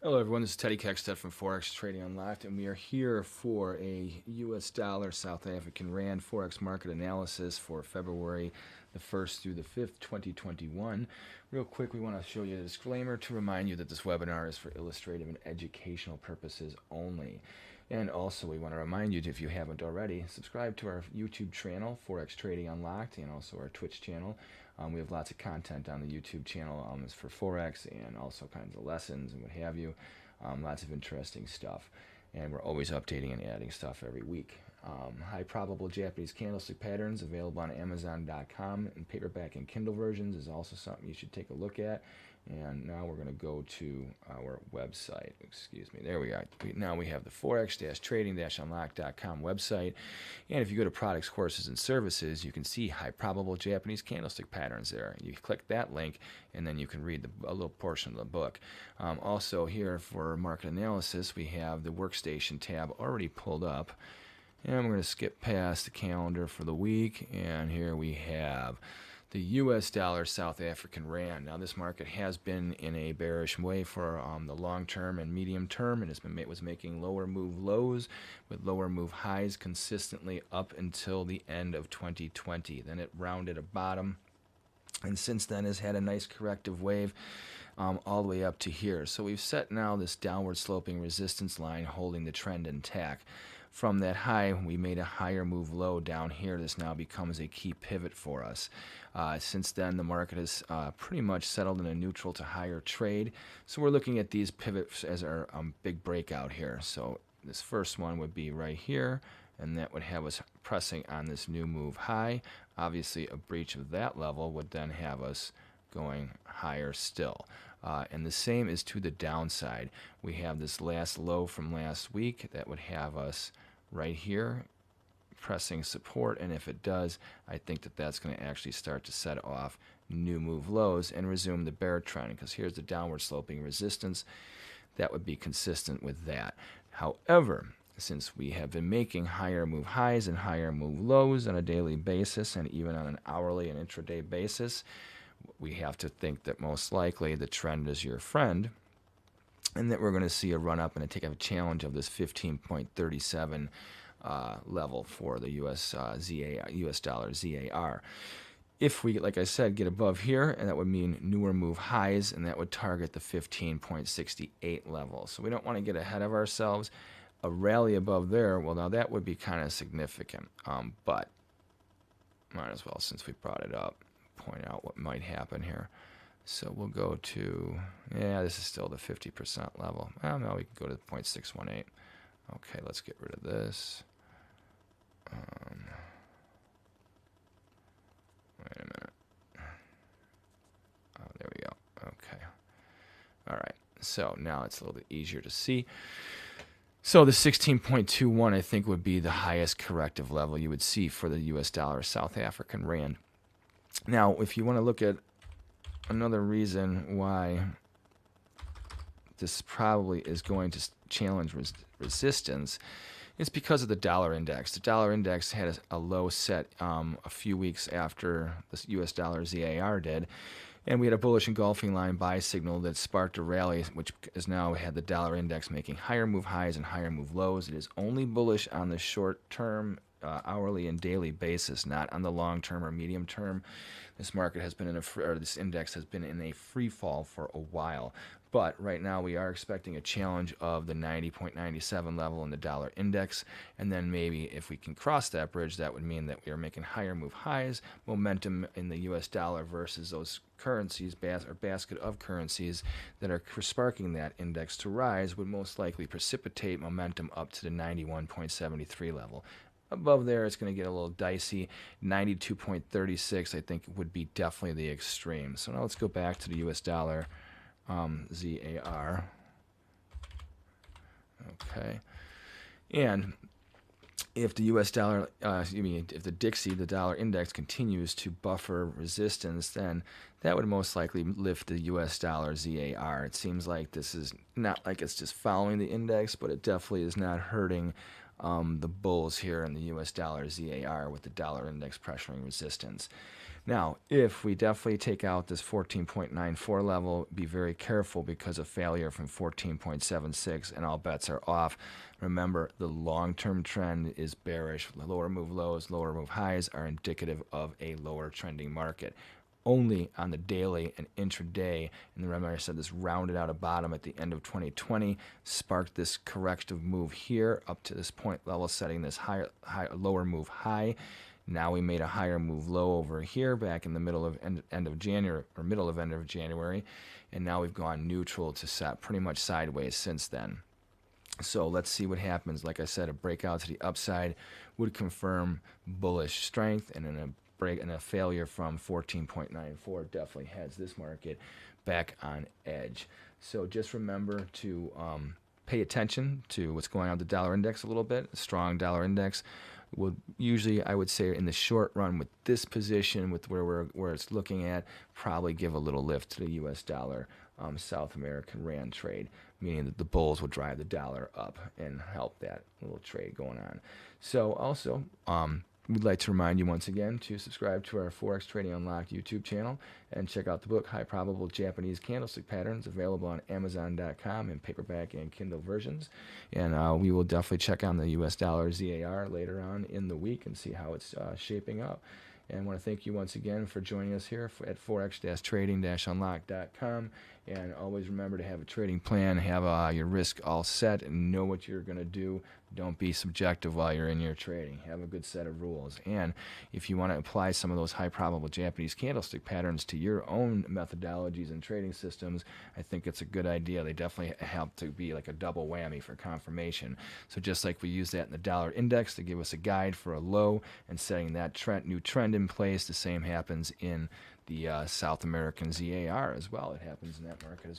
Hello everyone, this is Teddy Keckstedt from Forex Trading Unlocked, and we are here for a US dollar South African Rand Forex market analysis for February the 1st through the 5th, 2021. Real quick, we want to show you a disclaimer to remind you that this webinar is for illustrative and educational purposes only. And also, we want to remind you, if you haven't already, subscribe to our YouTube channel, Forex Trading Unlocked, and also our Twitch channel. We have lots of content on the YouTube channel it's for Forex and also kinds of lessons and what have you. Lots of interesting stuff. And we're always updating and adding stuff every week. High probable Japanese candlestick patterns available on Amazon.com, and paperback and Kindle versions is also something you should take a look at. And now we're going to go to our website. Excuse me. There we are. Now we have the forex-trading-unlocked.com website. And if you go to products, courses, and services, you can see high probable Japanese candlestick patterns there. You click that link, and then you can read a little portion of the book. Also here for market analysis, we have the workstation tab already pulled up. And we're going to skip past the calendar for the week. And here we have the US dollar South African Rand. Now this market has been in a bearish way for the long term and medium term, and was making lower move lows with lower move highs consistently up until the end of 2020. Then it rounded a bottom, and since then has had a nice corrective wave all the way up to here. So we've set now this downward sloping resistance line holding the trend intact. From that high, we made a higher move low down here. This now becomes a key pivot for us. Since then, the market has pretty much settled in a neutral to higher trade. So we're looking at these pivots as our big breakout here. So this first one would be right here, and that would have us pressing on this new move high. Obviously, a breach of that level would then have us going higher still. And the same is to the downside. We have this last low from last week that would have us right here pressing support, and if it does, I think that that's going to actually start to set off new move lows and resume the bear trend, because here's the downward sloping resistance. That would be consistent with that. However, since we have been making higher move highs and higher move lows on a daily basis and even on an hourly and intraday basis, we have to think that most likely the trend is your friend, and that we're going to see a run up and take a challenge of this 15.37 level for the US dollar ZAR. If we, like I said, get above here, and that would mean newer move highs, and that would target the 15.68 level. So we don't want to get ahead of ourselves. A rally above there, well, now that would be kind of significant, but might as well, since we brought it up, point out what might happen here. So we'll go to, yeah, this is still the 50% level. Well, no, we can go to 0.618. Okay, let's get rid of this. Wait a minute. Oh, there we go. Okay. All right. So now it's a little bit easier to see. So the 16.21, I think, would be the highest corrective level you would see for the US dollar South African Rand. Now, if you want to look at another reason why this probably is going to challenge resistance, is because of the dollar index. The dollar index had a low set a few weeks after the US dollar ZAR did, and we had a bullish engulfing line buy signal that sparked a rally, which has now had the dollar index making higher move highs and higher move lows. It is only bullish on the short term, hourly and daily basis, not on the long term or medium term. This market has been this index has been in a free fall for a while. But right now we are expecting a challenge of the 90.97 level in the dollar index, and then maybe if we can cross that bridge, that would mean that we are making higher move highs. Momentum in the US dollar versus those currencies, or basket of currencies that are sparking that index to rise, would most likely precipitate momentum up to the 91.73 level. Above there, it's going to get a little dicey. 92.36, I think, would be definitely the extreme. So now let's go back to the US dollar ZAR. Okay. And if the US dollar, if the Dixie, the dollar index, continues to buffer resistance, then that would most likely lift the US dollar ZAR. It seems like this is not like it's just following the index, but it definitely is not hurting the bulls here in the US dollar ZAR with the dollar index pressuring resistance. Now, if we definitely take out this 14.94 level, be very careful because of failure from 14.76 and all bets are off. Remember, the long-term trend is bearish. Lower move lows, lower move highs are indicative of a lower trending market. Only on the daily and intraday, and remember I said this rounded out a bottom at the end of 2020, sparked this corrective move here up to this point level, setting this lower move high. Now we made a higher move low over here back in the middle of end of January, or middle of end of January, and now we've gone neutral to set pretty much sideways since then. So let's see what happens. Like I said, a breakout to the upside would confirm bullish strength, and in a failure from 14.94 definitely heads this market back on edge. So just remember to pay attention to what's going on with the dollar index a little bit. A strong dollar index will usually, I would say, in the short run with this position, with where it's looking at, probably give a little lift to the US dollar South American Rand trade, meaning that the bulls will drive the dollar up and help that little trade going on. So also, we'd like to remind you once again to subscribe to our Forex Trading Unlocked YouTube channel and check out the book High Probable Japanese Candlestick Patterns, available on Amazon.com in paperback and Kindle versions. And we will definitely check on the US dollar ZAR later on in the week and see how it's shaping up. And I want to thank you once again for joining us here at Forex-Trading-Unlocked.com. And always remember to have a trading plan, have your risk all set, and know what you're going to do. Don't be subjective while you're in your trading. Have a good set of rules. And if you want to apply some of those high probable Japanese candlestick patterns to your own methodologies and trading systems, I think it's a good idea. They definitely help to be like a double whammy for confirmation. So just like we use that in the dollar index to give us a guide for a low and setting that new trend in place, the same happens in the South American ZAR as well. It happens in that market as well.